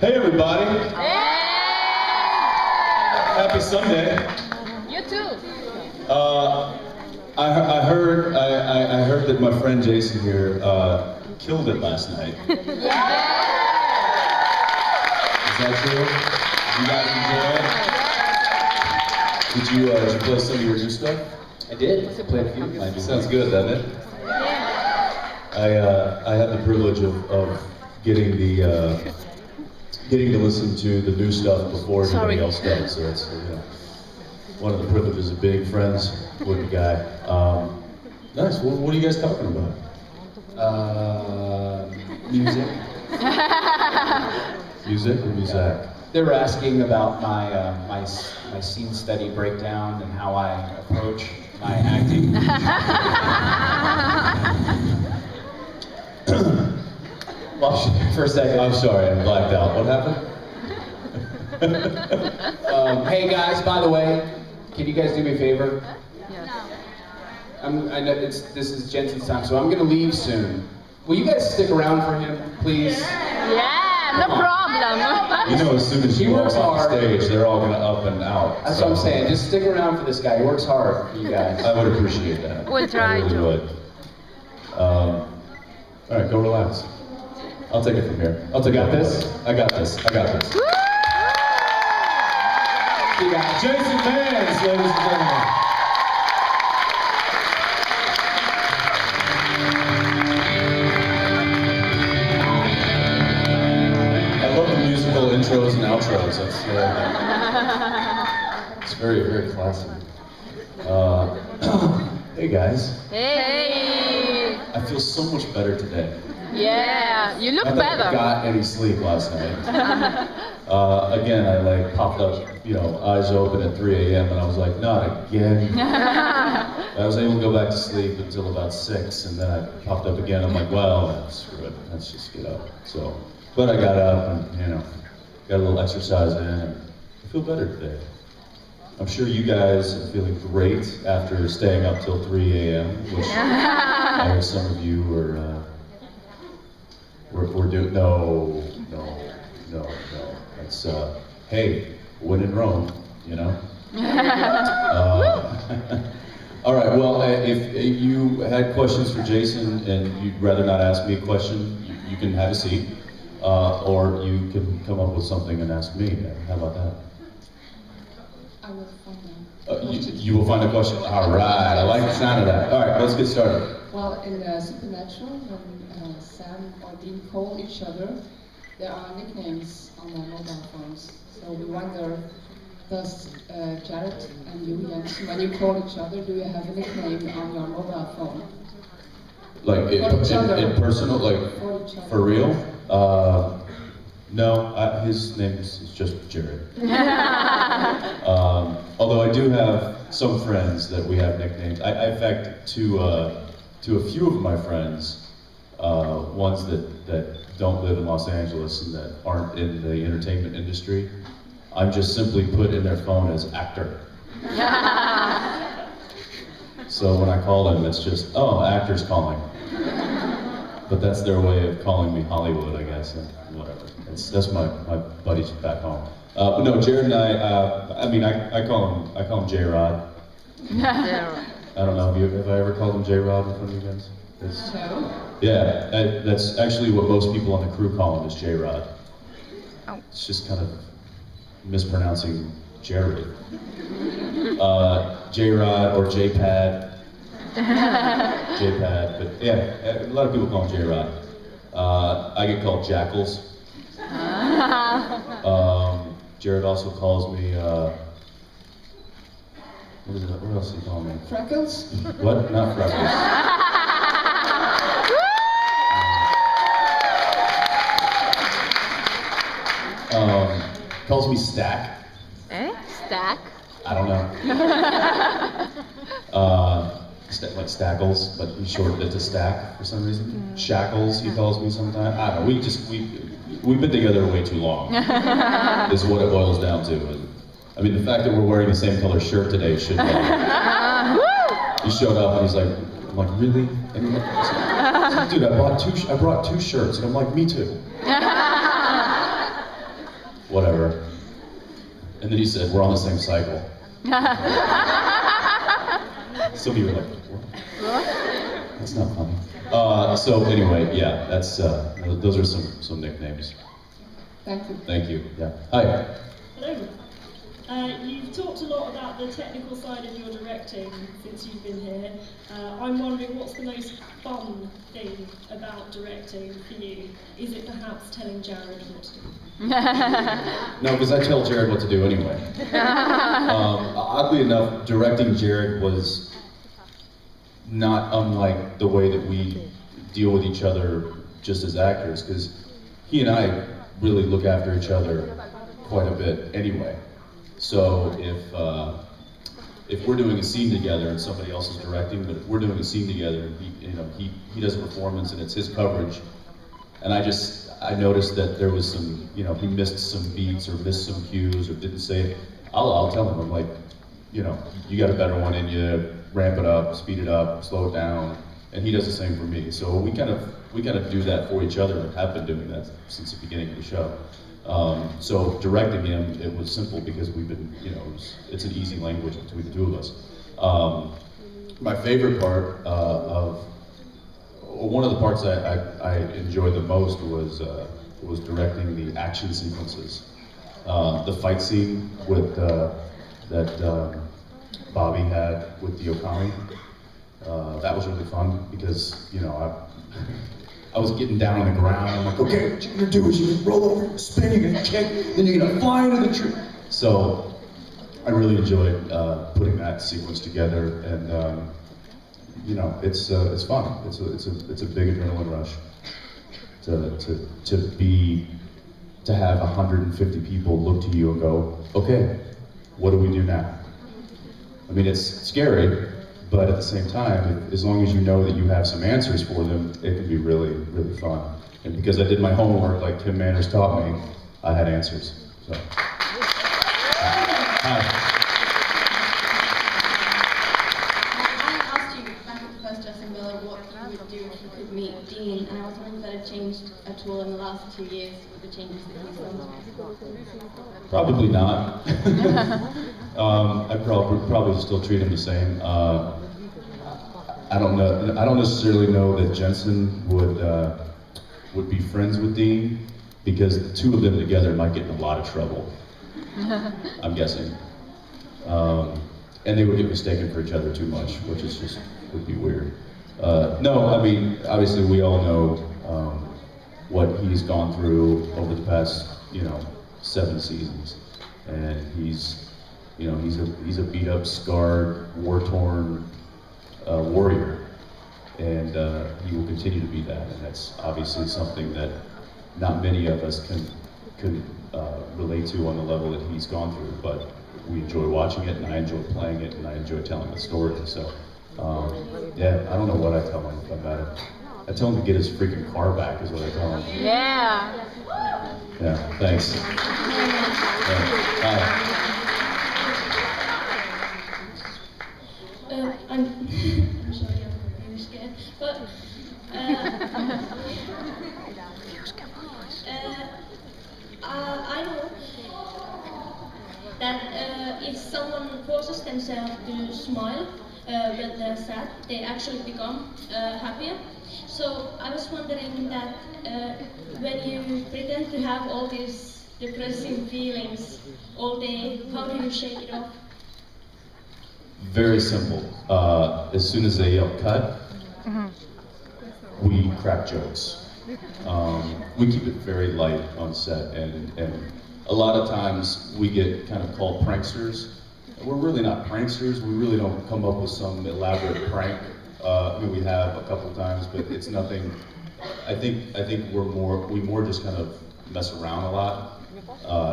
Hey everybody! Hey! Happy Sunday! You too. I heard that my friend Jason here killed it last night. Is that true? You guys enjoy it? Did you play some of your new stuff? I did. I played a few. Sounds good, doesn't it? I had the privilege of getting to listen to the new stuff before anybody else does. So it's one of the privileges of being friends with the guy. Nice. What are you guys talking about? Music. Music or music? They were asking about my scene study breakdown and how I approach my acting. Well, for a second. I'm sorry, I blacked out. What happened? Hey guys, by the way, can you guys do me a favor? I know this is Jensen's time, so I'm gonna leave soon. Will you guys stick around for him, please? Yeah, no problem. You know, as soon as He you walk works off hard. stage, they're all going to up and out. That's what I'm saying. Just stick around for this guy. He works hard for you guys. I would appreciate that. We'll try I really to. would. All right, go relax. I'll take it from here. I'll take Got it. this? I got this. I got this. You guys. Jason Vance, ladies and gentlemen. I love the musical intros and outros. It's very, very classic. Hey guys, Hey. I feel so much better today. Yeah, you look I thought I better. got any sleep last night. Again, I popped up, eyes open at 3 a.m. and I was like, not again. I was able to go back to sleep until about 6, and then I popped up again. I'm like, well, screw it, let's just get up. So, but I got up and got a little exercise in, and I feel better today. I'm sure you guys are feeling great after staying up till 3 a.m., which I know some of you were doing. No. That's hey, when in Rome, All right. Well, if you had questions for Jason and you'd rather not ask me a question, you can have a seat, or you can come up with something and ask me. How about that? I will find out. You will find a question. All right. I like the sound of that. All right. Let's get started. Well, in Supernatural, when Sam or Dean call each other, there are nicknames on their mobile phones. So we wonder, does Jared and you, Jensen, when you call each other, do you have a nickname on your mobile phone? Like in personal, like For each other. for real? No, his name is just Jared. Although I do have some friends that we have nicknames. In fact, to a few of my friends, ones that don't live in Los Angeles and that aren't in the entertainment industry, I'm just simply put in their phone as actor. So when I call them, it's just, oh, actor's calling. But that's their way of calling me Hollywood, I guess, and whatever. That's my buddies back home. But no, Jared and I call him J-Rod. I don't know, have I ever called him J-Rod in front of you guys? No. Yeah, that's actually what most people on the crew call him, is J-Rod. Oh. It's just kind of mispronouncing Jared. J-Rod or J-Pad. J-Pad, but yeah, a lot of people call him J-Rod. I get called Jackals. Jared also calls me, what else does he call me? Freckles? What? Not Freckles. Calls me Stack. Eh? Stack? I don't know. Like Stackles, but he shortened it to Stack for some reason. Shackles, he calls me sometimes. I don't know. We've been together way too long. Is what it boils down to. I mean, the fact that we're wearing the same color shirt today should. He showed up and he's like, I'm like, really? And he's like, dude, I brought two shirts, and I'm like, me too. And then he said, we're on the same cycle. Some of you are like, what? That's not funny. So anyway, yeah, that's those are some nicknames. Thank you. Thank you. Yeah. Hi. Hello. You've talked a lot about the technical side of your directing since you've been here. I'm wondering, what's the most fun thing about directing for you? Is it perhaps telling Jared what to do? No, because I tell Jared what to do anyway. Oddly enough, directing Jared was not unlike the way that we deal with each other just as actors, because he and I really look after each other quite a bit anyway. So if we're doing a scene together and somebody else is directing, but if we're doing a scene together and he does a performance and it's his coverage, and I noticed that there was some, he missed some beats or missed some cues or didn't say it, I'll tell him, I'm like, you got a better one in you, ramp it up, speed it up, slow it down, and he does the same for me. So we kind of do that for each other and have been doing that since the beginning of the show. So directing him, it was simple because we've been, it's an easy language between the two of us. My favorite part one of the parts I enjoyed the most was directing the action sequences. The fight scene with that Bobby had with the Okami. That was really fun because I was getting down on the ground. I'm like, okay, what you're gonna do is you're gonna roll over, spin, you're gonna kick, then you're gonna fly into the tree. So I really enjoyed putting that sequence together, and it's fun. It's a big adrenaline rush to have 150 people look to you and go, okay, what do we do now? I mean, it's scary, but at the same time, as long as you know that you have some answers for them, it can be really, really fun. And because I did my homework like Tim Manners taught me, I had answers. So. Hi. I asked you back at the first dressing Miller what you would do if you could meet Dean, and I was wondering if that had changed at all in the last 2 years with the changes that he's done. Probably not. I'd probably still treat him the same. I don't know. I don't necessarily know that Jensen would be friends with Dean, because the two of them together might get in a lot of trouble. I'm guessing. And they would get mistaken for each other too much, which is would be weird. No, I mean, obviously we all know what he's gone through over the past, 7 seasons, and he's a beat up, scarred, war-torn warrior, and he will continue to be that, and that's obviously something that not many of us can relate to on the level that he's gone through, but we enjoy watching it, and I enjoy playing it, and I enjoy telling the story. So, yeah, I don't know what I tell him about it. I tell him to get his freaking car back, is what I tell him. Yeah. Yeah, thanks. Yeah. Hi. I'm sorry, I'm really scared, but I know that if someone forces themselves to smile when they're sad, they actually become happier. So I was wondering that when you pretend to have all these depressing feelings all day, how do you shake it off? Very simple. As soon as they yell cut, we crack jokes. We keep it very light on set, and a lot of times we get kind of called pranksters. We're really not pranksters. We really don't come up with some elaborate prank. I mean, we have a couple times, but it's nothing. I think we more just kind of mess around a lot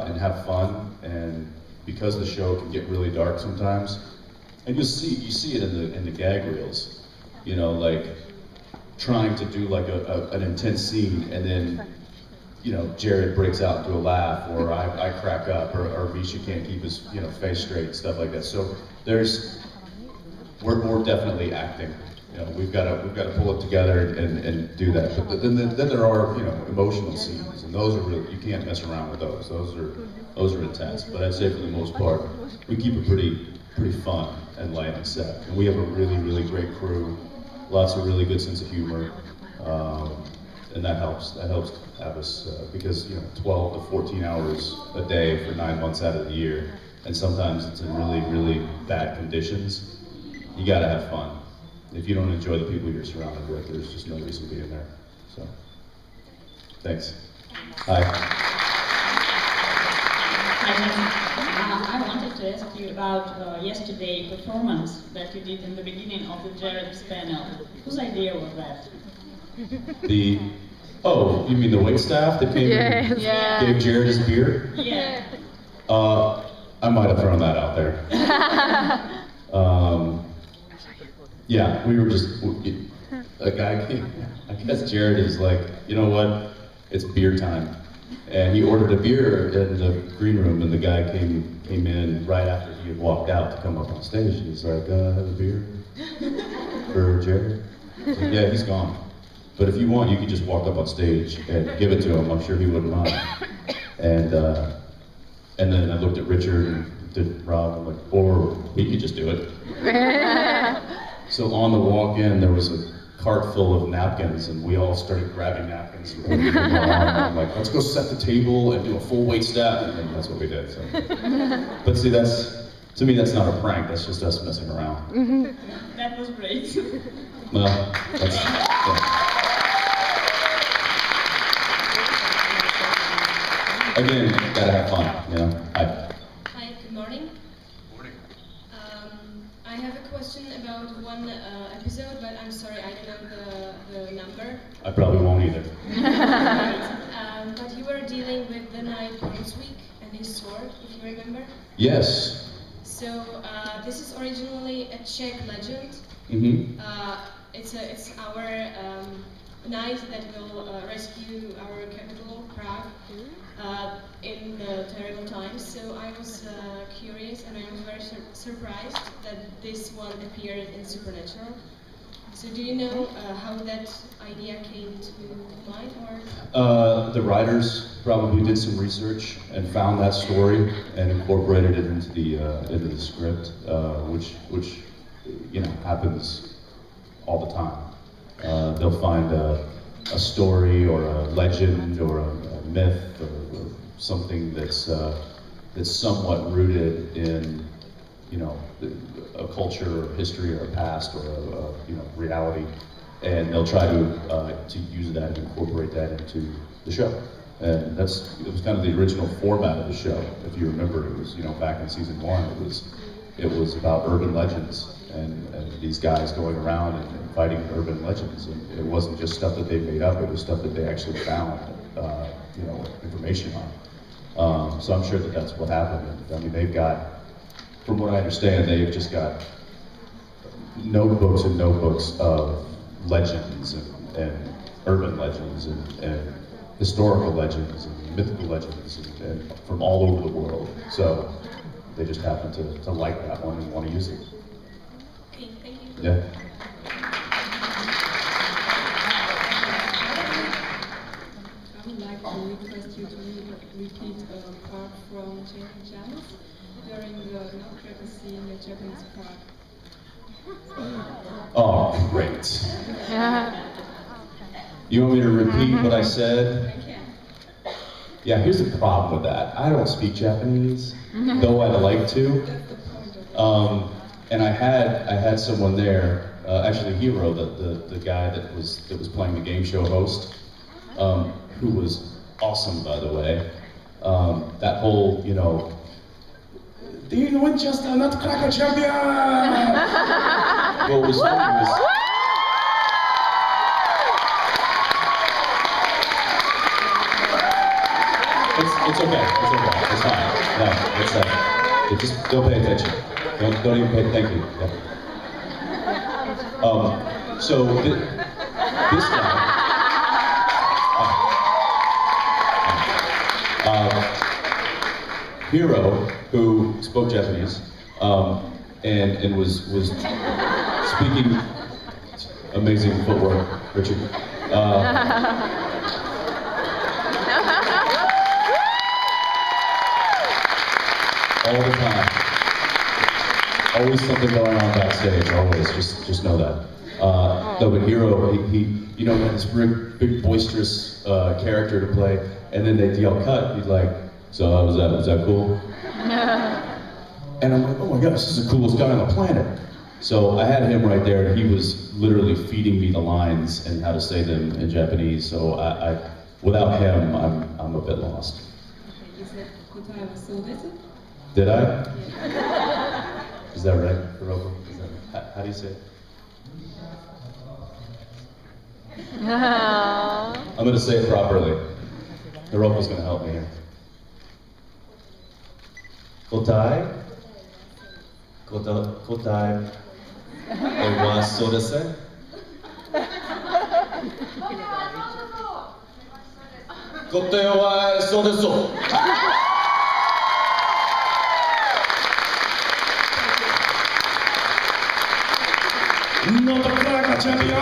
and have fun, and because the show can get really dark sometimes. And you see it in the gag reels, like trying to do like an intense scene, and then Jared breaks out into a laugh, or I crack up, or Misha can't keep his face straight, stuff like that. So we're definitely acting You know, we've got to pull it together and do that. But then there are, you know, emotional scenes, and those are really, you can't mess around with those. Those are intense. But I'd say for the most part, we keep it pretty fun and light and set. And we have a really great crew, lots of really good sense of humor, and that helps. That helps have us because, you know, 12 to 14 hours a day for 9 months out of the year, and sometimes it's in really bad conditions. You gotta have fun. If you don't enjoy the people you're surrounded with, there's just no reason being there. So, thanks. Hi. Hi, Jensen. I wanted to ask you about yesterday's performance that you did in the beginning of the Jared's panel. Whose idea was that? Oh, you mean the waitstaff that came and gave Jared his beer? Yeah. I might have thrown that out there. Yeah, we were just, a guy came, I guess Jared is like, you know what, it's beer time. And he ordered a beer in the green room, and the guy came in right after he had walked out to come up on stage. And he's like, have a beer for Jared? Like, yeah, he's gone. But if you want, you could just walk up on stage and give it to him. I'm sure he wouldn't mind. And then I looked at Richard and did Rob, I'm like, or we could just do it. So on the walk in, there was a cart full of napkins, and we all started grabbing napkins. And I'm like, let's go set the table and do a full wait staff, and then that's what we did. So. But see, to me, that's not a prank. That's just us messing around. That was great. Well, that's. Yeah. Again, gotta have fun, you know. Hi. Hi, good morning. Morning. I have a question about one episode, but I'm sorry, I don't know the number. I probably won't either. But you were dealing with the knight Brunswick and his sword, if you remember. Yes. So this is originally a Czech legend. Mm-hmm. It's our knight that will rescue our capital, Prague, in terrible times. So I was curious, and I was very surprised that this one appeared in Supernatural. So do you know how that idea came to mind, or? The writers probably did some research and found that story and incorporated it into the script, which you know happens all the time. They'll find a story or a legend or a myth or something that's somewhat rooted in, you know, a culture or history or a past or a you know, reality, and they'll try to use that and incorporate that into the show. And it was kind of the original format of the show. If you remember, it was, you know, back in season 1, it was about urban legends and these guys going around and fighting urban legends. And it wasn't just stuff that they made up; it was stuff that they actually found, you know, information on. So I'm sure that that's what happened. And, I mean, they've got, from what I understand, they've just got notebooks and notebooks of legends and urban legends and historical legends and mythical legends and from all over the world. So they just happen to like that one and want to use it. Okay, thank you. Yeah. I would like to request you to repeat a part from Jensen during the nutcracker scene in Japanese Prague. Oh, great. You want me to repeat what I said? I can. Yeah, here's the problem with that. I don't speak Japanese, though I'd like to. And I had someone there, actually Hiro, the guy that was playing the game show host, who was awesome, by the way. That whole, you know, Dean Winchester, Nutcracker champion! What was funny was. It's okay. It's okay. It's fine. No, it's just don't pay attention. Don't even pay. Thank you. Yeah. So this guy, Hiro, who spoke Japanese, and was speaking. Amazing footwork, Richard. All the time. Always something going on backstage, always, just know that. No, but Hero, he you know, had this big boisterous character to play, and then they'd yell cut, he'd like, so was that cool? And I'm like, oh my gosh, this is the coolest guy on the planet. So I had him right there, and he was literally feeding me the lines and how to say them in Japanese, so I without him, I'm a bit lost. You said Kotai was so busy? Did I? Is that right, Hiroko? How do you say it? I'm going to say it properly. Hiroko's going to help me here. Kotai? Kotai wa so desu? Kotai wa so desu. Not a cracker champion!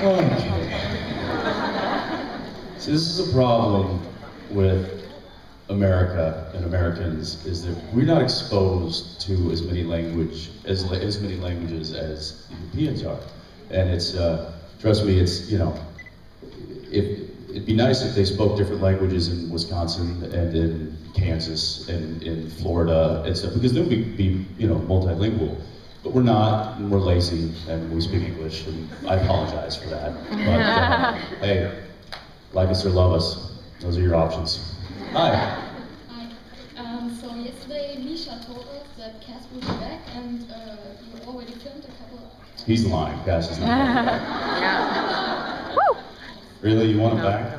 Okay. See, this is a problem with America and Americans, is that we're not exposed to as many languages as Europeans are, and it's trust me, it's, you know, it'd be nice if they spoke different languages in Wisconsin and in Kansas and in Florida and stuff, because then we'd be, you know, multilingual. But we're not, and we're lazy, and we speak English, and I apologize for that. But hey, like us or love us, those are your options. Hi. Hi. So yesterday Misha told us that Cass will be back, and you already filmed a couple of... He's lying, Cass is not back. Really, you want him back?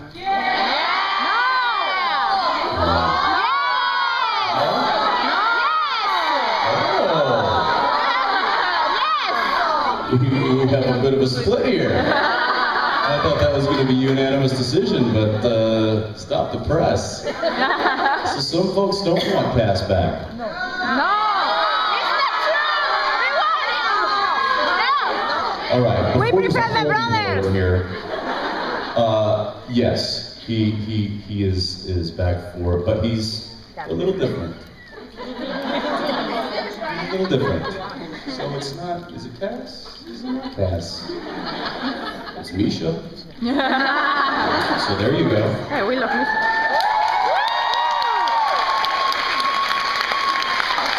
We have a bit of a split here. I thought that was going to be a unanimous decision, but stop the press. So some folks don't want Cass back. All right. We prefer the brothers. Over here. Yes, he is back for, but he's a little different. A little different. So it's not, is it Cass? It's not Cass. It's Misha. So there you go. Hey, we love Misha.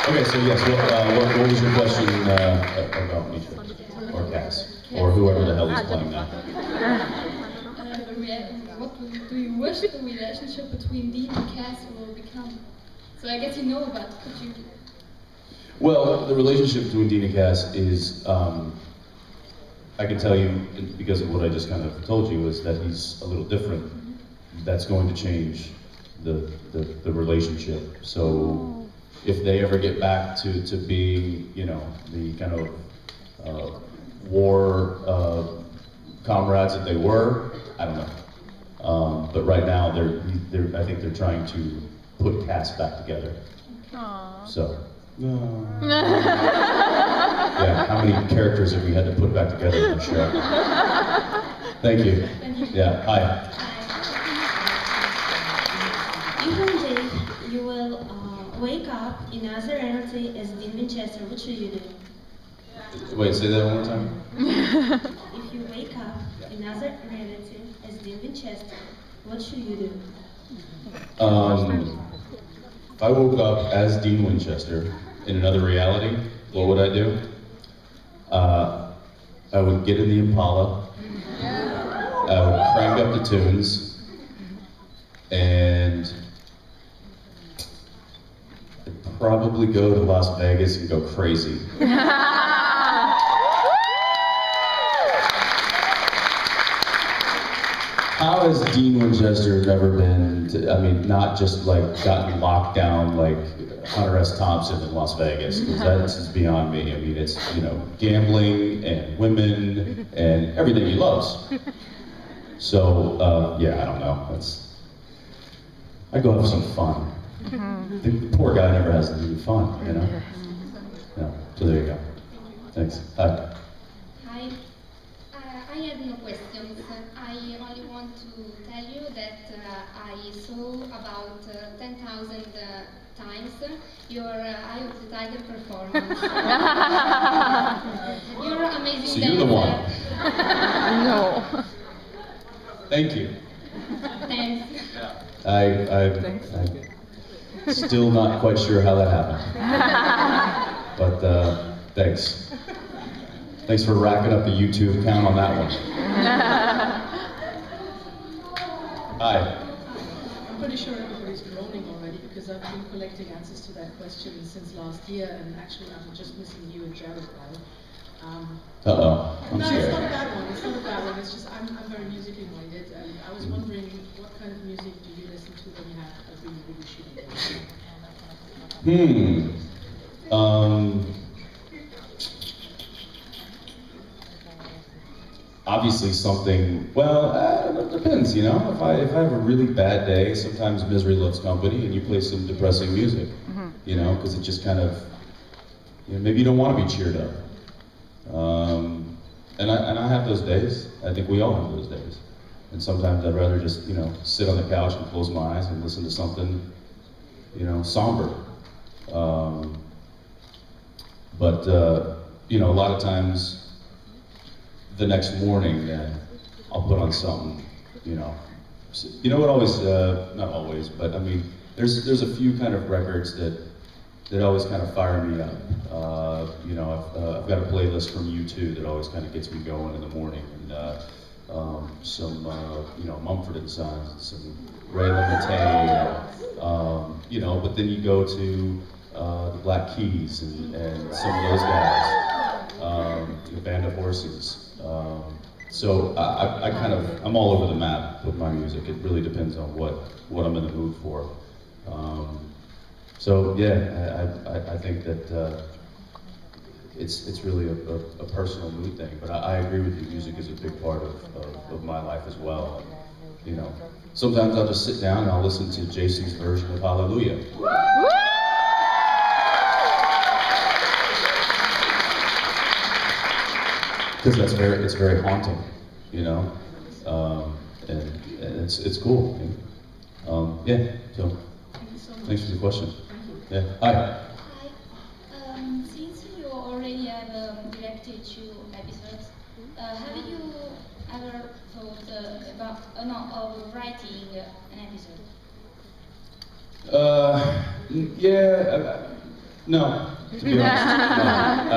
Okay, so yes, what was your question about Misha? Or Cass? Or whoever the hell is playing now? What do you wish the relationship between Dean and Cass will become? So I guess you know about it, could you... Well, the relationship between Dean and Cass is, I can tell you, because of what I just kind of told you, is that he's a little different. That's going to change the relationship. So if they ever get back to being, you know, the kind of war comrades that they were, I don't know. But right now, I think they're trying to put Cass back together. Aww. So. Yeah, how many characters have we had to put back together in the show? Thank you. Yeah, hi. If one day you will wake up in another reality as Dean Winchester, what should you do? Wait, say that one more time. If you wake up in another reality as Dean Winchester, what should you do? If I woke up as Dean Winchester in another reality, what would I do? I would get in the Impala, I would crank up the tunes, and I'd probably go to Las Vegas and go crazy. How has Dean Winchester never been, I mean, not just like gotten locked down like Hunter S. Thompson in Las Vegas, because that's just beyond me. I mean, it's, you know, gambling and women and everything he loves. So, yeah, I don't know. I'd go have some fun. The poor guy never has any fun, you know? Yeah, so there you go. Thanks. Hi. Hi. I have no questions. I only want to tell you that I saw about 10,000 times your Eye of the Tiger performance. You're amazing. So you're the one. No. Thank you. Thanks. I'm still not quite sure how that happened. But thanks. Thanks for racking up the YouTube count on that one. Hi. I'm pretty sure everybody's groaning already because I've been collecting answers to that question since last year, and actually I'm just missing you and Jared now. Uh-oh. I'm No, scared. it's not a bad one. It's not a bad one. It's just I'm very musically minded, and I was wondering what kind of music do you listen to when you have a really, really shitty day? Obviously something, well, it depends, you know? If I have a really bad day, sometimes misery loves company and you play some depressing music, you know, because it just kind of, you know, maybe you don't want to be cheered up. And I have those days. I think we all have those days. And sometimes I'd rather just, you know, sit on the couch and close my eyes and listen to something, you know, somber. You know, a lot of times, the next morning, then I'll put on something, you know. You know what always, not always, but I mean, there's a few kind of records that always kind of fire me up. You know, I've got a playlist from U2 that always kind of gets me going in the morning, and some, you know, Mumford & Sons, some Ray LaMontagne, you know, but then you go to the Black Keys and some of those guys, the Band of Horses. So I kind of, I'm all over the map with my music. It really depends on what I'm in the mood for. So yeah, I think that it's really a personal mood thing. But I agree with you. Music is a big part of my life as well. You know, sometimes I'll just sit down and I'll listen to JC's version of Hallelujah. Because it's very haunting, you know, and it's cool. Yeah. So thanks for the question. Yeah. Hi. Hi. Since you already have directed 2 episodes, have you ever thought of writing an episode? Yeah. No. To be honest, no.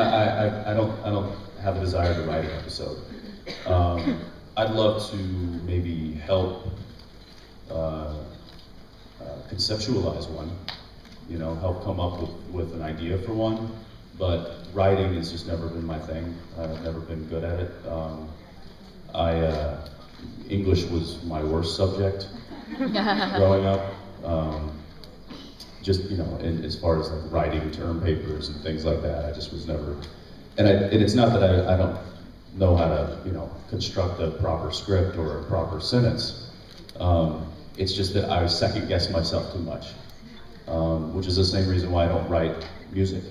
I don't have a desire to write an episode. I'd love to maybe help conceptualize one, you know, help come up with an idea for one, but writing has just never been my thing. I've never been good at it. English was my worst subject growing up. Just, you know, as far as like writing term papers and things like that, I just was never, and it's not that I don't know how to, you know, construct a proper script or a proper sentence. It's just that I second guess myself too much, which is the same reason why I don't write music.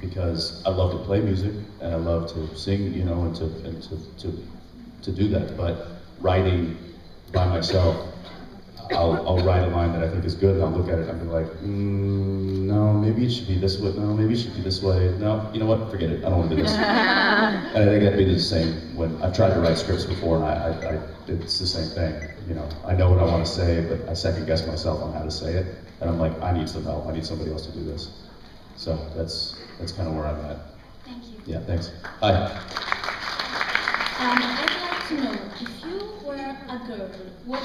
Because I love to play music and I love to sing, you know, and to do that. But writing by myself, I'll write a line that I think is good, and I'll look at it and I'll be like, no, maybe it should be this way. No, maybe it should be this way. No, you know what? Forget it. I don't want to do this. And I think that'd be the same when I've tried to write scripts before, and it's the same thing. You know, I know what I want to say, but I second guess myself on how to say it, and I'm like, I need some help. I need somebody else to do this. So that's kind of where I'm at. Thank you. Yeah, thanks. Hi. I'd like to know, if you were a girl, which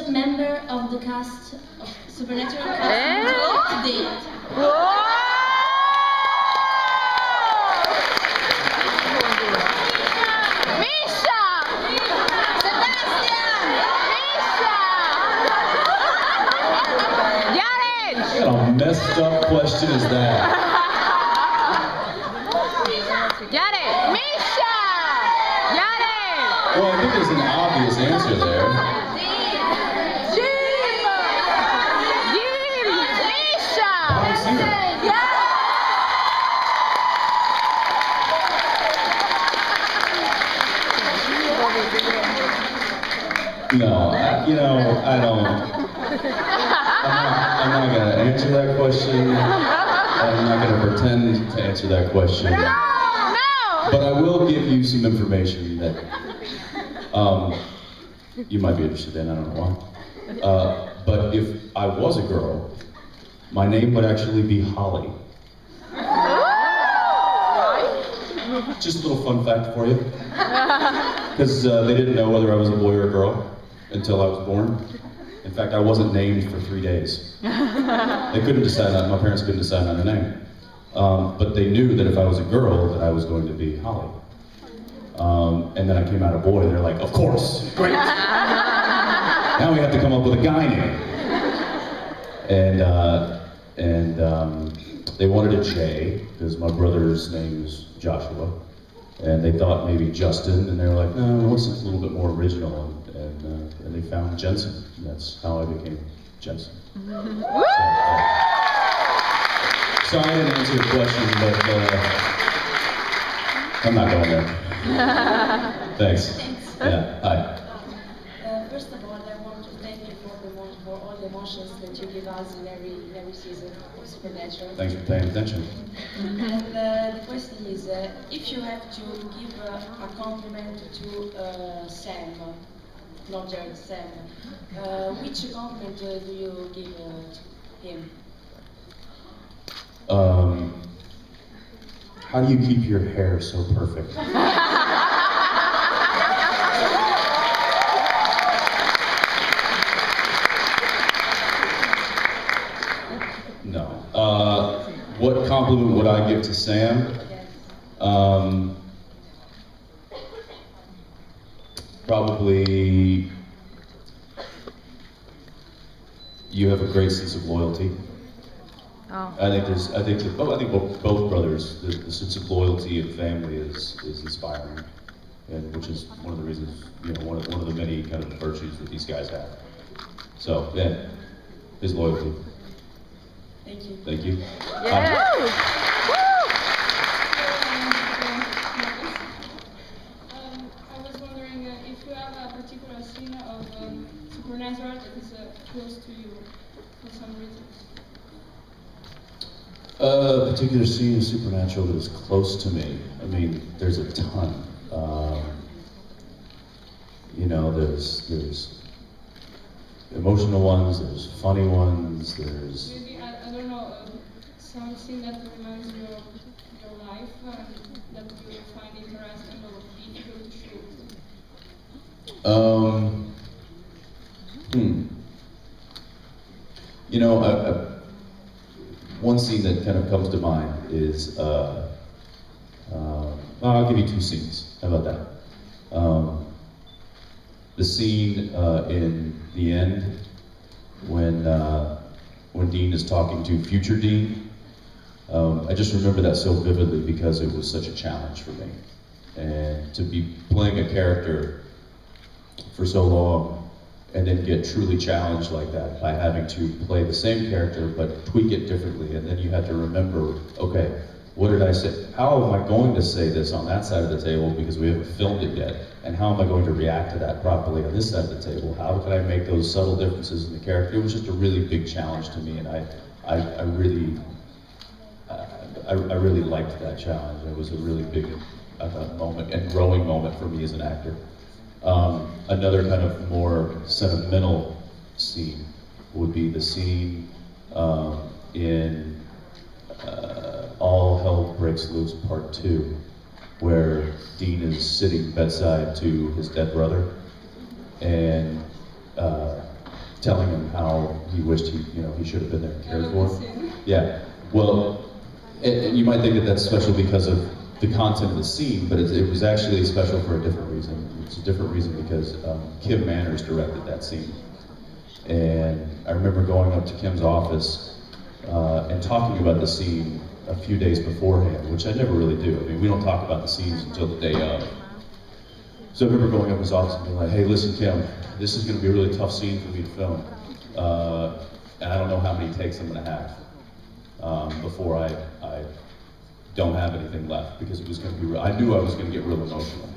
member of the cast of Supernatural cast would you like to date? Misha! Sebastian! Misha! Jared! What kind of messed up question is that? Jared! Misha! Jared! Well, I think there's an obvious answer there. Bobby Seger. No, I don't. I'm not going to answer that question. I'm not going to pretend to answer that question. But I will give you some information that you might be interested in. I don't know why. But if I was a girl, my name would actually be Holly. Just a little fun fact for you. Because they didn't know whether I was a boy or a girl until I was born. In fact, I wasn't named for 3 days. They couldn't decide on, my parents couldn't decide on a name. But they knew that if I was a girl, that I was going to be Holly. And then I came out a boy, and they're like, of course, great. Now we have to come up with a guy name. And they wanted a J, because my brother's name is Joshua. And they thought maybe Justin, and they were like, no, what's a little bit more original? And they found Jensen. And that's how I became Jensen. Sorry I didn't answer your question, but I'm not going there. Thanks. Yeah, hi. First of all, I want to thank you for all the emotions that you give us in every season of Supernatural. Thanks for paying attention. And the question is, if you have to give a compliment to Sam, not Jared, Sam, which compliment do you give him? How do you keep your hair so perfect? No. What compliment would I give to Sam? Probably, you have a great sense of loyalty. Oh. I think both brothers, the sense of loyalty and family is inspiring, and which is one of the reasons, one of the many kind of virtues that these guys have. So yeah, his loyalty. Thank you. Thank you. Yeah. I was wondering if you have a particular scene of Supernatural that is close to you for some reason. A particular scene of Supernatural that is close to me. I mean, there's a ton. There's emotional ones, there's funny ones, there's... Maybe, I don't know, something that reminds you of your life and that you find interesting or difficult to shoot. One scene that kind of comes to mind is, I'll give you two scenes. How about that? The scene in the end when Dean is talking to future Dean. I just remember that so vividly because it was such a challenge for me. And to be playing a character for so long and then get truly challenged like that by having to play the same character but tweak it differently, and then you had to remember, okay, what did I say? How am I going to say this on that side of the table because we haven't filmed it yet? And how am I going to react to that properly on this side of the table? How can I make those subtle differences in the character? It was just a really big challenge to me, and I really liked that challenge. It was a really big moment and growing moment for me as an actor. Another kind of more sentimental scene would be the scene in All Hell Breaks Loose Part 2, where Dean is sitting bedside to his dead brother and telling him how he wished he should have been there and cared for him. Yeah. Well, and you might think that that's special because of the content of the scene, but it was actually special for a different reason. It's a different reason because Kim Manners directed that scene. And I remember going up to Kim's office and talking about the scene a few days beforehand, which I never really do. I mean, we don't talk about the scenes until the day of. So I remember going up to his office and being like, hey, listen, Kim, this is going to be a really tough scene for me to film. And I don't know how many takes I'm going to have before I don't have anything left, because it was going to be, I knew I was going to get real emotional.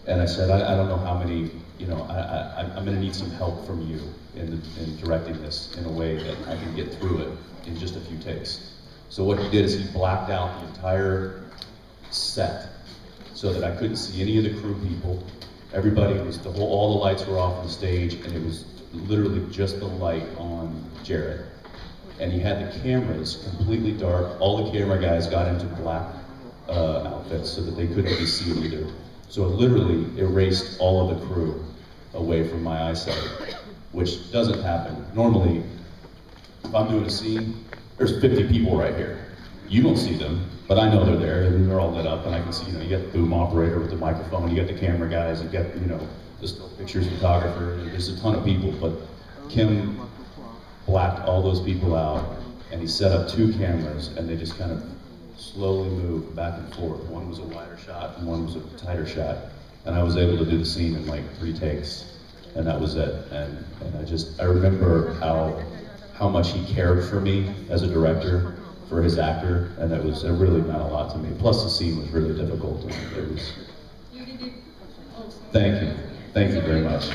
And I said, I don't know how many, you know, I'm going to need some help from you in directing this in a way that I can get through it in just a few takes. So what he did is he blacked out the entire set so that I couldn't see any of the crew people. Everybody was, all the lights were off on the stage, and it was literally just the light on Jared. And he had the cameras completely dark. All the camera guys got into black outfits so that they couldn't be seen either. So it literally erased all of the crew away from my eyesight, which doesn't happen. Normally, if I'm doing a scene, there's 50 people right here. You don't see them, but I know they're there, and they're all lit up, and I can see, you know, you got the boom operator with the microphone, you got the camera guys, you got, you know, the still pictures photographer, there's a ton of people, but Kim blacked all those people out, and he set up 2 cameras, and they just kind of slowly moved back and forth. One was a wider shot, and one was a tighter shot, and I was able to do the scene in like 3 takes, and that was it. And I remember how much he cared for me as a director, for his actor, and it really meant a lot to me. Plus the scene was really difficult, and it was. Thank you very much.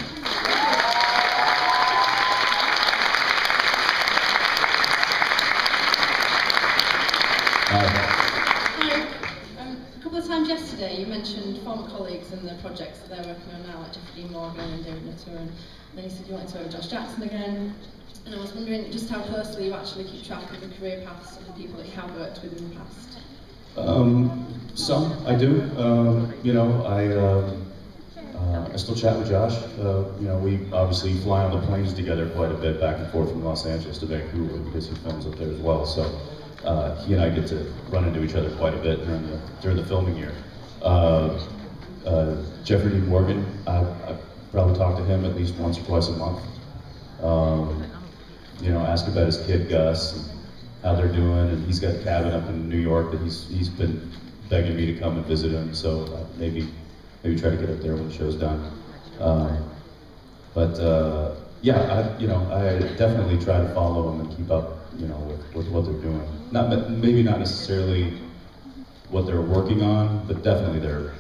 A couple of times yesterday you mentioned former colleagues and the projects that they're working on now, like Jeffrey Dean Morgan and David Nutter, and then you said you wanted to work with Josh Jackson again. And I was wondering just how closely you actually keep track of the career paths of the people that you have worked with in the past. Some I do. You know, I still chat with Josh. You know, we obviously fly on the planes together quite a bit, back and forth from Los Angeles to Vancouver, because he films up there as well. So he and I get to run into each other quite a bit during the filming year. Jeffrey Dean Morgan, I probably talk to him at least once or twice a month. You know, ask about his kid Gus and how they're doing, and he's got a cabin up in New York that he's been begging me to come and visit him. So maybe try to get up there when the show's done. Yeah, I definitely try to follow them and keep up, you know, with what they're doing. Maybe not necessarily what they're working on, but definitely their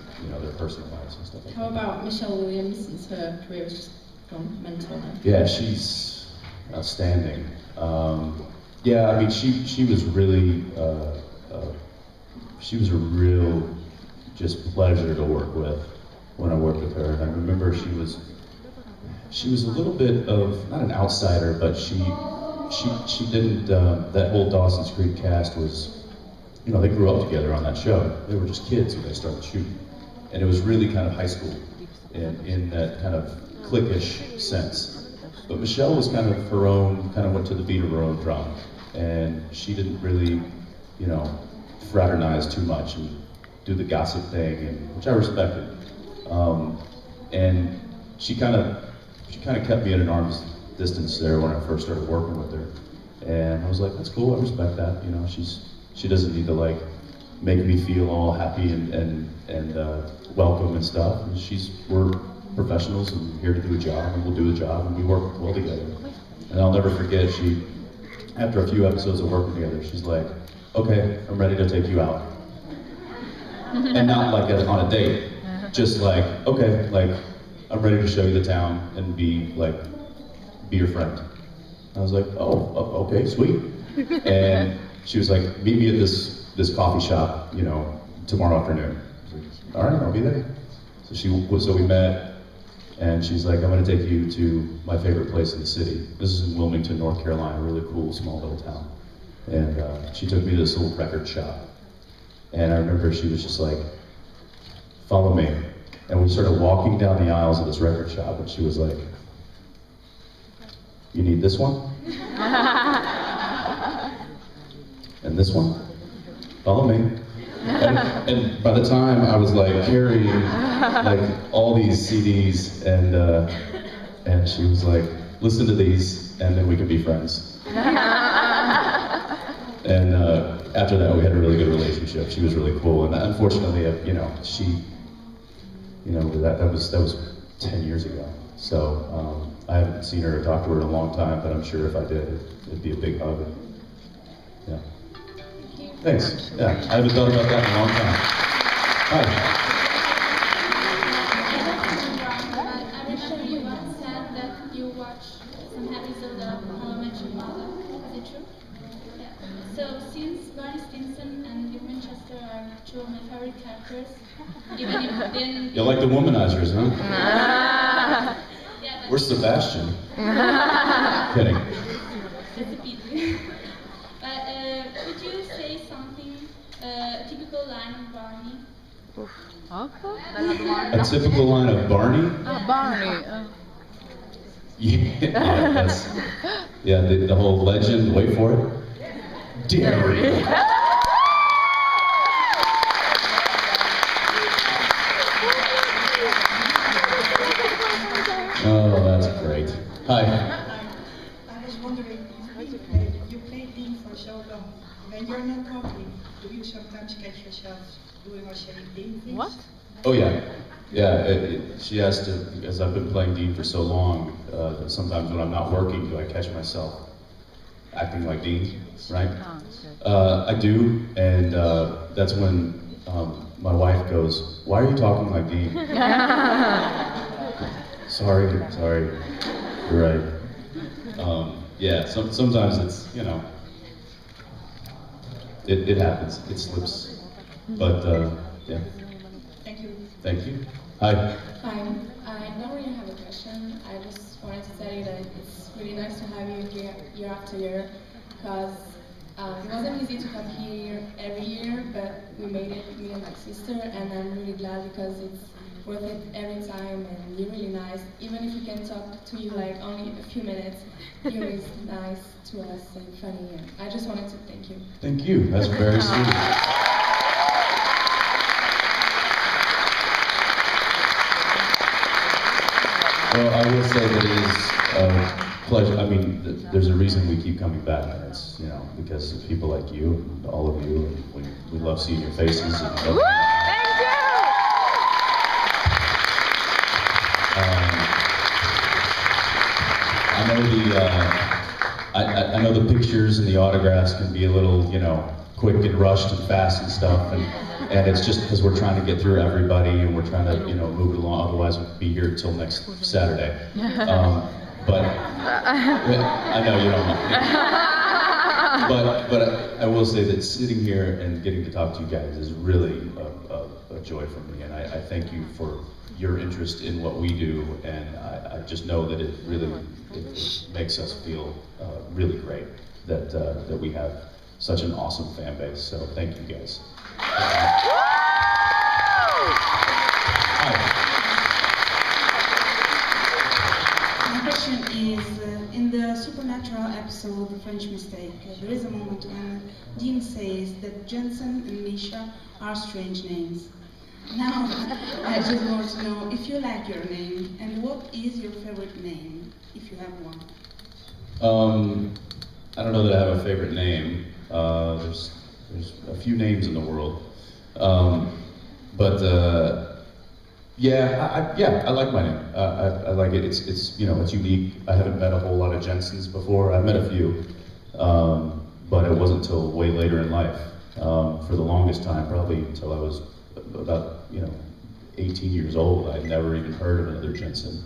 personal lives and stuff like that. How about Michelle Williams, since her career has just gone mental now? Yeah, she's outstanding. Yeah, I mean, she was really, she was a real just pleasure to work with when I worked with her. And I remember she was a little bit of, not an outsider, but she didn't, that whole Dawson's Creek cast was, you know, they grew up together on that show. They were just kids when they started shooting. And it was really kind of high school in that kind of cliquish sense. But Michelle was kind of her own, kind of went to the beat of her own drum. And she didn't really, you know, fraternize too much and do the gossip thing, which I respected. And she kind of kept me at an arm's distance there when I first started working with her. And I was like, that's cool, I respect that. You know, she doesn't need to like make me feel all happy and welcome and stuff. And we're professionals and here to do a job, and we'll do a job, and we work well together. And I'll never forget, after a few episodes of working together, she's like, okay, I'm ready to take you out. And not like on a date, just like, okay, like, I'm ready to show you the town and be your friend. I was like, oh, okay, sweet. And she was like, meet me at this coffee shop, you know, tomorrow afternoon. I was like, all right, I'll be there. So we met, and she's like, I'm gonna take you to my favorite place in the city. This is in Wilmington, North Carolina, a really cool, small little town. And she took me to this little record shop. And I remember she was just like, follow me. And we started walking down the aisles of this record shop, and she was like, you need this one? And this one? Follow me. And by the time I was like carrying like all these CDs, and she was like, listen to these, and then we can be friends. And after that, we had a really good relationship. She was really cool, and unfortunately, you know, you know, that was 10 years ago. So I haven't seen her or talked to her in a long time, but I'm sure if I did, it'd be a big hug. Yeah. Thanks. Yeah, I haven't thought about that in a long time. Hi. I remember you once said that you watched some episodes of How I Met Your Mother. Is it true? Yeah. So since Barney Stinson and Dean Winchester are two of my favorite characters, even if they didn't... You like the womanizers, huh? Yeah, but Where's Sebastian? Kidding. it's a pity. But could you say something, a typical line of Barney? A typical line of Barney? Barney. Yeah, that's, yeah, the whole legend, wait for it. Dairy. Oh, that's great. Hi. I was wondering, you played Dean for so long. When you're not talking, do you sometimes catch yourself doing or saying Dean things? What? Oh yeah, yeah. She asked, because I've been playing Dean for so long, sometimes when I'm not working, do I catch myself acting like Dean, right? I do, and that's when my wife goes, "Why are you talking like Dean?" Sorry, you're right. Yeah, sometimes it's, you know, it happens, it slips, but yeah. Thank you. Thank you. Hi. Hi, I don't really have a question. I just wanted to tell you that it's really nice to have you here year after year, because it wasn't easy to come here every year, but we made it, me and my sister, and I'm really glad because it's worth it every time, and you're really nice. Even if we can talk to you like only a few minutes, you're always nice to us and funny, and I just wanted to thank you. Thank you. That's very sweet. Well, I will say that it is a pleasure. I mean, there's a reason we keep coming back, and it's, you know, because of people like you, and all of you, and we love seeing your faces. And love I know the pictures and the autographs can be a little, you know, quick and rushed and fast and stuff, and it's just because we're trying to get through everybody, and we're trying to, you know, move it along. Otherwise, we'll be here till next Saturday. But I know you don't know. But I will say that sitting here and getting to talk to you guys is really a joy for me, and I thank you for your interest in what we do, and I just know that it really it makes us feel really great that we have such an awesome fan base. So thank you guys. My question is, in the Supernatural episode, The French Mistake, there is a moment when Dean says that Jensen and Misha are strange names. Now, I just want to know if you like your name, and what is your favorite name, if you have one? I don't know that I have a favorite name. There's a few names in the world, but yeah, I like my name. I like it. It's you know, it's unique. I haven't met a whole lot of Jensens before. I've met a few, but it wasn't until way later in life. For the longest time, probably until I was about 18 years old, I'd never even heard of another Jensen.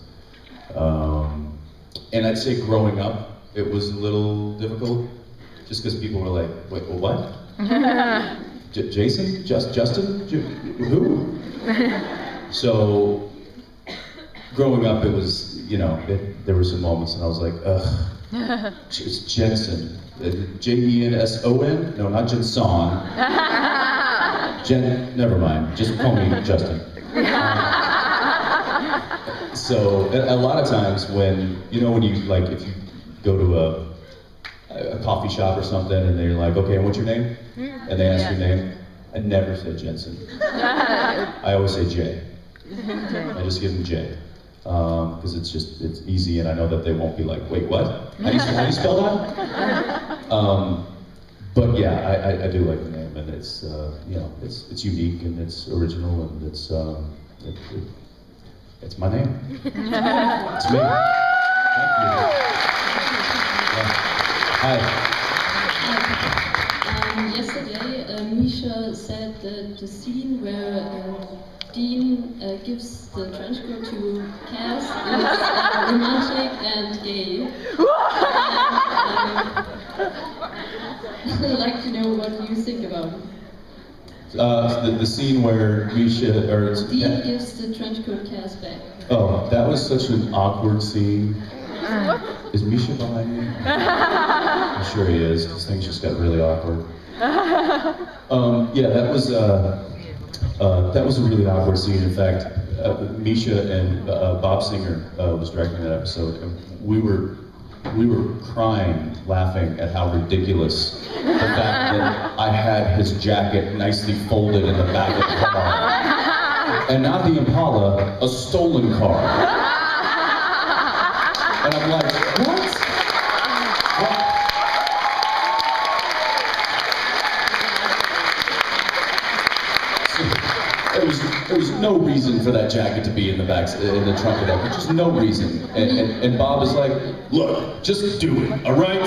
And I'd say growing up, it was a little difficult, just because people were like, "Wait, well, what? Jason? Justin? Who?" So, growing up, it was, there were some moments, and I was like, ugh, it's Jensen. Jenson? No, not Jensen. Never mind, just call me Justin. So, a lot of times when you, like, if you go to a coffee shop or something, and they're like, "Okay, and what's your name?" And they ask your name, I never say Jensen. I always say Jay. I just give them Jay. Because it's easy, and I know that they won't be like, "Wait, what? How do you spell that?" But yeah, I do like the name, and it's it's unique, and it's original, and It's my name. It's me. Thank you. Yeah. Hi. Yesterday, Misha said that the scene where Dean gives the trench coat to Cass is romantic and gay. I'd like to know what you think about it. The scene where Misha or Dean gives the trench coat Cass back. Oh, that was such an awkward scene. Is Misha behind me? I'm sure he is, because things just got really awkward. Yeah, that was a really awkward scene. In fact, Misha and Bob Singer was directing that episode, and we were crying, laughing at how ridiculous the fact that I had his jacket nicely folded in the back of the car, and not the Impala, a stolen car. And I'm like, what? There was no reason for that jacket to be in the trunk of that car, just no reason. And Bob is like, look, just do it, all right?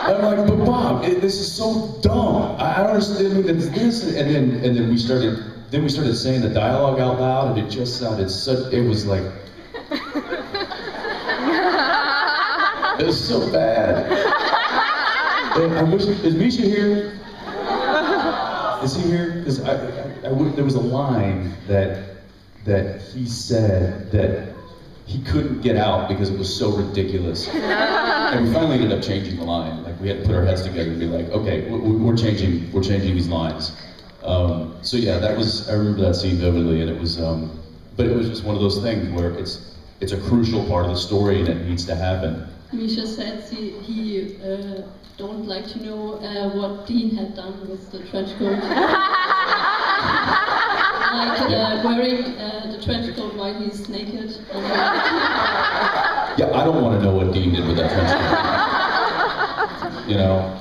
And I'm like, but Bob, this is so dumb. I don't understand. I mean, it's this, and then we started saying the dialogue out loud, and it just sounded it was like, it was so bad. And I wish, is Misha here? Is he here? Because there was a line that he said that he couldn't get out because it was so ridiculous. And we finally ended up changing the line. Like, we had to put our heads together and be like, okay, we're changing these lines. So yeah, I remember that scene vividly, and it was, but it was just one of those things where it's a crucial part of the story and it needs to happen. Misha said he don't like to know what Dean had done with the trench coat. Like wearing the trench coat while he's naked. Yeah, I don't want to know what Dean did with that trench coat. You know,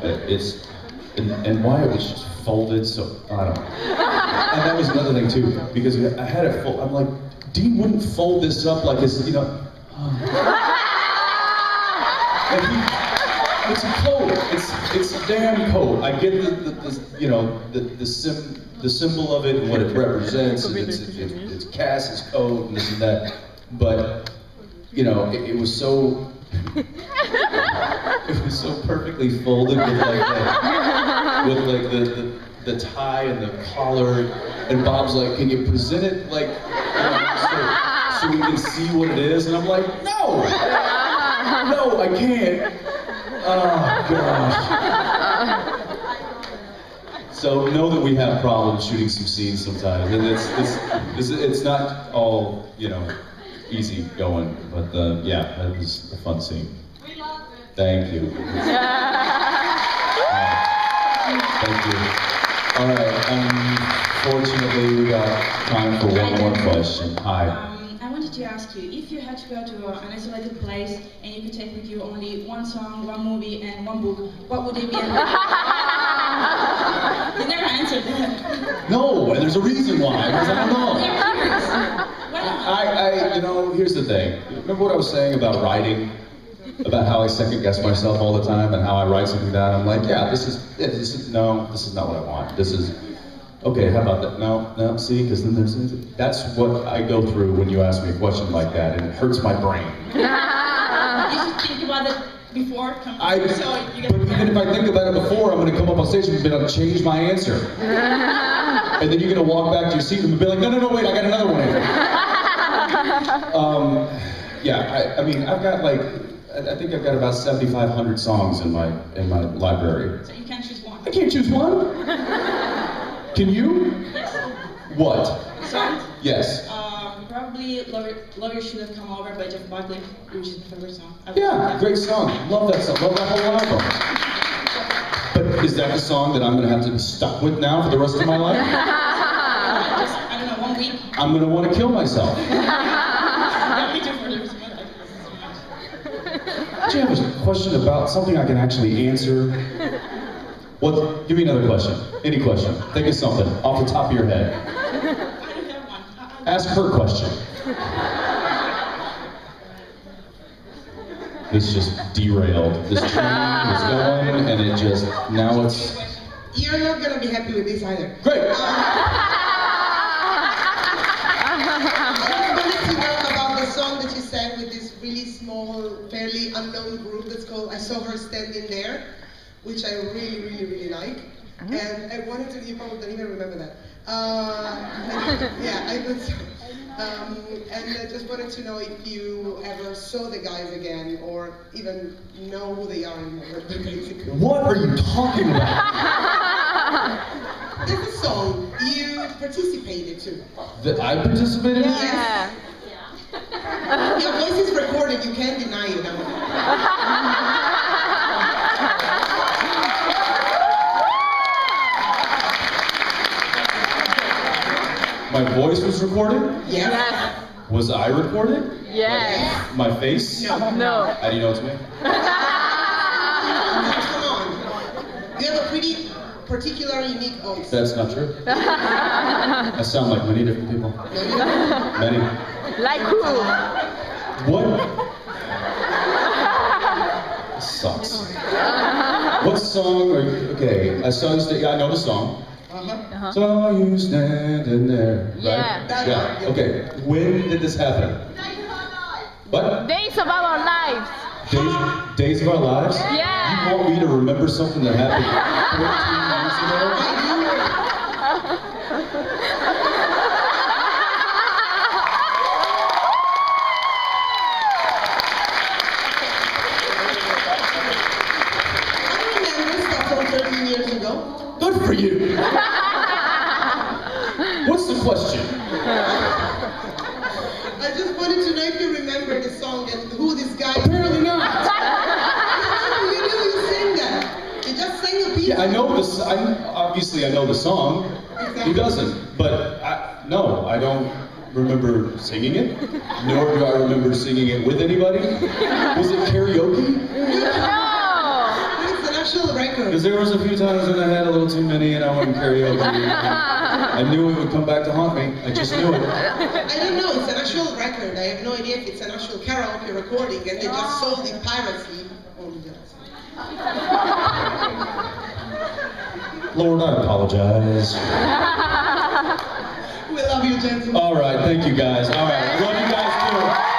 and why it was just folded, so, I don't know. And that was another thing too, because I had it fold, I'm like, Dean wouldn't fold this up like his, you know. Like it's a coat. It's a damn coat. I get the symbol of it and what it represents. And it's Cass's coat and this and that. But you know, it was so perfectly folded with the tie and the collar. And Bob's like, can you present it like, so we can see what it is? And I'm like, no. No, I can't. Oh, gosh. So know that we have problems shooting some scenes sometimes. And it's not all, you know, easy going. But yeah, that was a fun scene. We love it. Thank you. Thank you. All right, fortunately we got time for one more question. Hi. I wanted to ask you, if you had to go to an isolated place and you could take with you only one song, one movie, and one book, what would it be? You never answered that. No, and there's a reason why, because I don't know. You know, here's the thing. Remember what I was saying about writing? About how I second guess myself all the time and how I write something down. I'm like, yeah, this is not what I want. This is, okay, how about that? No, see, because then that's what I go through when you ask me a question like that, and it hurts my brain. You should think about it before. But even if I think about it before, I'm going to come up on stage and be like, change my answer. And then you're going to walk back to your seat and be like, no, wait, I got another one here. Yeah, I mean, I've got like, I think I've got about 7,500 songs in my library. So you can't choose one? I can't choose one? Can you? Yes. What? Songs? Yes. Probably Love Your Should Have Come Over by Jeff Buckley, which is my favorite song. Yeah, great song. Love that song. Love that whole album. But is that the song that I'm going to have to be stuck with now for the rest of my life? I don't know, 1 week. I'm going to want to kill myself. Yeah, me too, for the rest of my life. Do you have a question about something I can actually answer? What? Give me another question. Any question. Think of something off the top of your head. I don't have one. Ask her question. This just derailed. This train was going, and it just, now it's... You're not gonna be happy with this either. Great! I wanted to know about the song that you sang with this really small, fairly unknown group that's called I Saw Her Standing There, which I really, really, really like. And I wanted to, you probably don't even remember that. Yeah, I thought so. And I just wanted to know if you ever saw the guys again, or even know who they are anymore, basically. What are you talking about? There's a song you participated to. That I participated in? Yes. Your voice is recorded, you can't deny it. My voice was recorded? Yes. Was I recorded? Yes. My face? No. No. How do you know it's me? Come on. You have a pretty particular, unique voice. That's not true. I sound like many different people. No, you don't. Many. Like who? What? This sucks. What song are you, okay, I saw you, yeah, I know the song. Saw you standing there, right? Yeah. Okay, when did this happen? What? Days of our lives. Days of our lives? Yeah. You want me to remember something that happened 14 years I remember stuff from 13 years ago. Good for you. What's the question? I just wanted to know if you remember the song and who this guy is. Apparently not. You do, you sing that. You just sang a piece. Yeah, I know this. Obviously, I know the song. Exactly. Who doesn't? But no, I don't remember singing it. Nor do I remember singing it with anybody. Was it karaoke? No. It's an actual record. Because there was a few times when I had a little too many and I went karaoke. I knew it would come back to haunt me. I just knew it. I don't know, it's an actual record. I have no idea if it's an actual karaoke recording and they just sold it piracy. Lord, I apologize. We love you, Jensen. All right, thank you guys. All right, love you guys too.